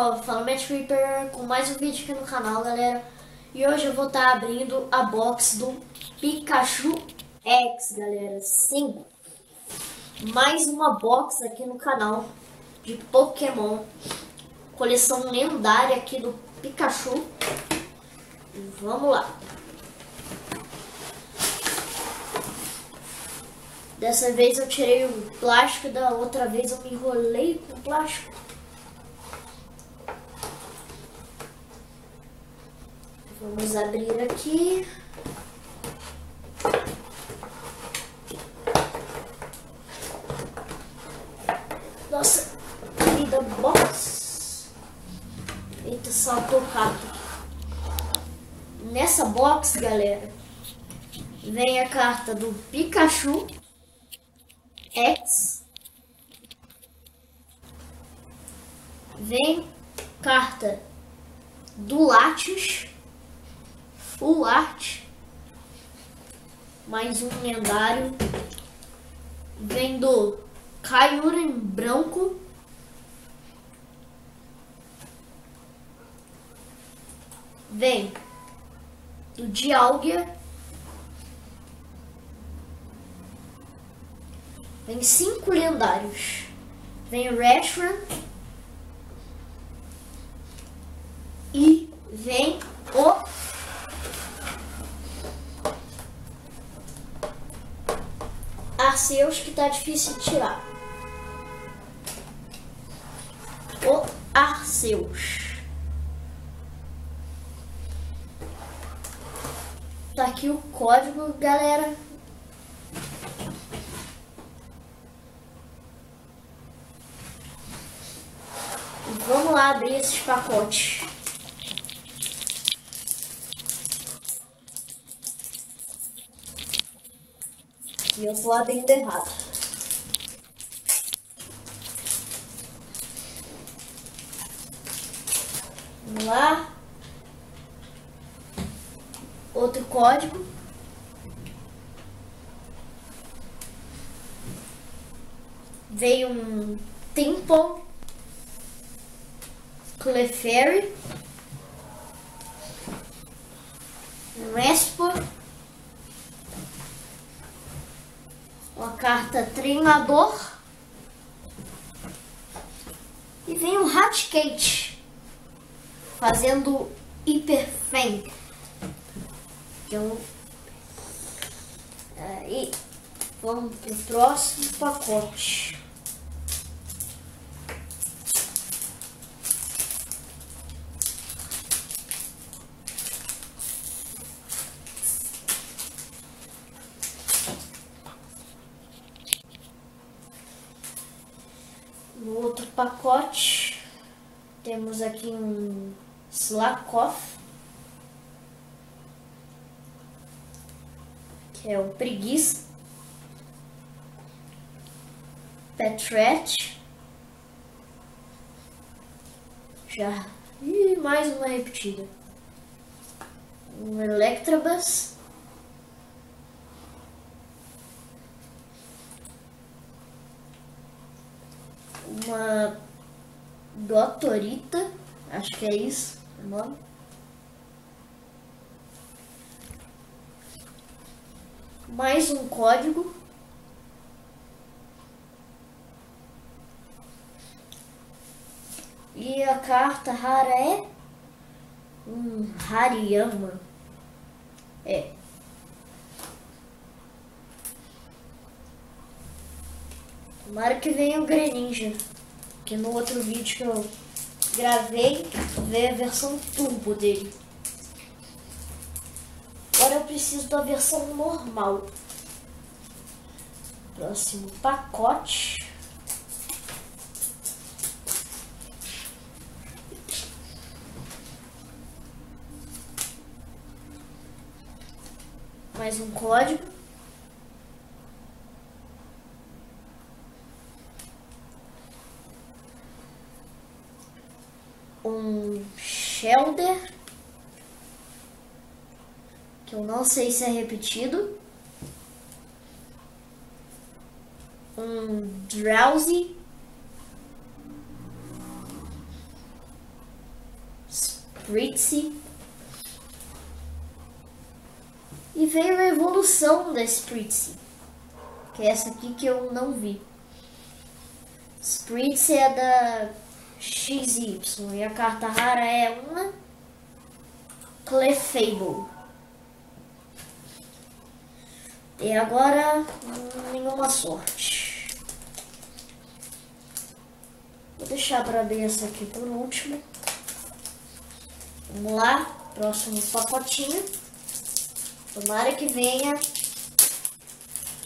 salve, fala Matt Creeper com mais um vídeo aqui no canal, galera. E hoje eu vou estar abrindo a box do Pikachu X, galera. Sim, mais uma box aqui no canal de Pokémon. Coleção lendária aqui do Pikachu. E vamos lá. Dessa vez eu tirei o plástico, da outra vez eu me enrolei com o plástico. Vamos abrir aqui. Nossa querida box. Eita, saltou carta. Nessa box, galera, vem a carta do Pikachu X. Vem carta do Latios Full Art, mais um lendário. Vem do Kyurem branco. Vem do Dialga. Vem 5 lendários. Vem o Reshiram. E vem o Arceus, que tá difícil de tirar. O Arceus. Tá aqui o código, galera. E vamos lá abrir esses pacotes. E eu tô abrindo errado. Vamos lá. Outro código. Veio um Temple, Clefairy, Respo, uma carta treinador e vem um Raticate fazendo Hyper Fang. Então, aí vamos pro próximo pacote. No outro pacote temos aqui um Slakoth, que é o Preguiça, Patrat, já, e mais uma repetida, um Electabuzz, uma Gotorita, acho que é isso o nome. Mais um código. E a carta rara é um Hariyama. É. Tomara que venha o Greninja, que no outro vídeo que eu gravei veio a versão turbo dele. Agora eu preciso da versão normal. Próximo pacote. Mais um código. Um Shelder, que eu não sei se é repetido. Um Drowsy. Spritzy. E veio a evolução da Spritzy, que é essa aqui que eu não vi. Spritzy é da XY e a carta rara é uma Clefable. E agora, nenhuma sorte. Vou deixar para abrir essa aqui por último. Vamos lá, próximo pacotinho. Tomara que venha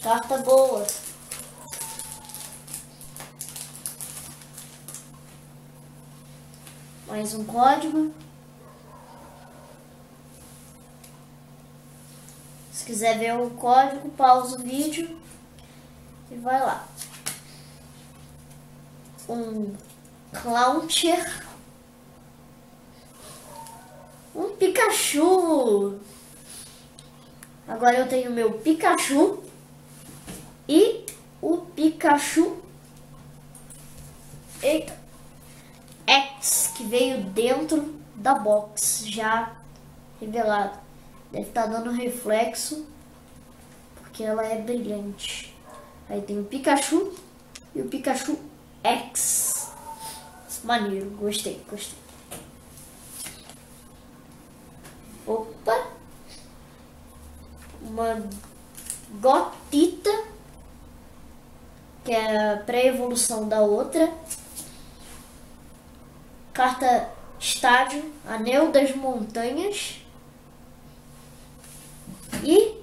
carta boa. Mais um código. Se quiser ver o código, pausa o vídeo e vai lá. Um Clauncher. Um Pikachu. Agora eu tenho meu Pikachu e o Pikachu X, que veio dentro da box, já revelado. Deve estar dando reflexo, porque ela é brilhante. Aí tem o Pikachu e o Pikachu X. Maneiro, gostei. Opa! Uma Gothita, que é a pré-evolução da outra. Carta Estádio, Anel das Montanhas. E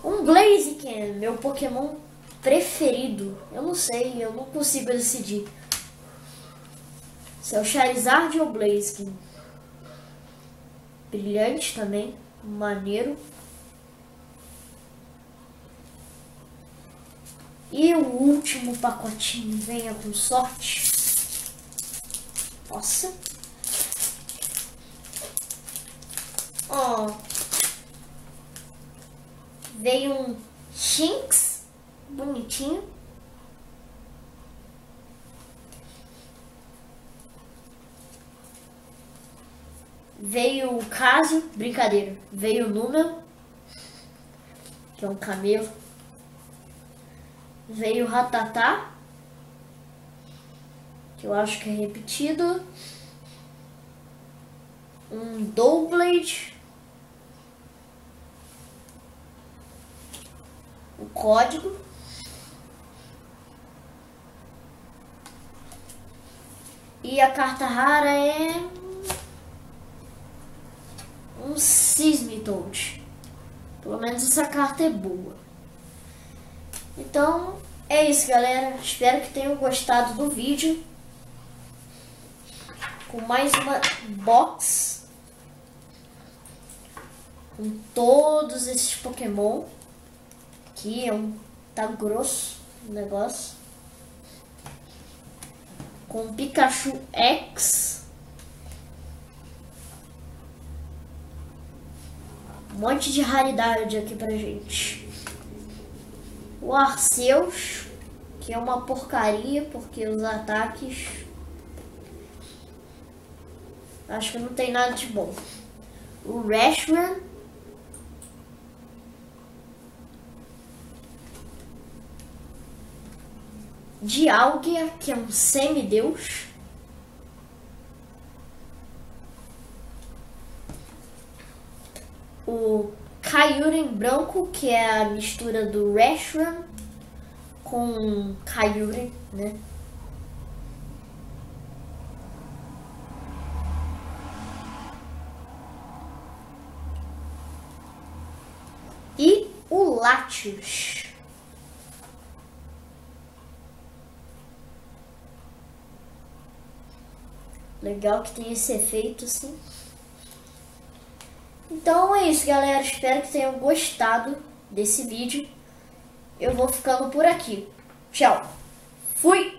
um Blaziken, meu Pokémon preferido. Eu não sei, eu não consigo decidir se é o Charizard ou o Blaziken. Brilhante também, maneiro. E o último pacotinho, venha com sorte. Nossa. Ó. Veio um Shinx, bonitinho. Veio o Casio, brincadeira. Veio o Número, que é um camelo. Veio o Rattata, que eu acho que é repetido. Um Doublade. O código. E a carta rara é um Sismitoad. Pelo menos essa carta é boa. Então, é isso, galera. Espero que tenham gostado do vídeo. Com mais uma box. Com todos esses Pokémon. Aqui tá grosso o negócio. Com Pikachu X. Um monte de raridade aqui pra gente. O Arceus, que é uma porcaria, porque os ataques... acho que não tem nada de bom. O Reshiram. Dialga, que é um semideus. O Kyurem branco, que é a mistura do Reshiram com Kyurem, né? E o Latios. Legal que tem esse efeito assim. Então é isso, galera. Espero que tenham gostado desse vídeo. Eu vou ficando por aqui. Tchau. Fui!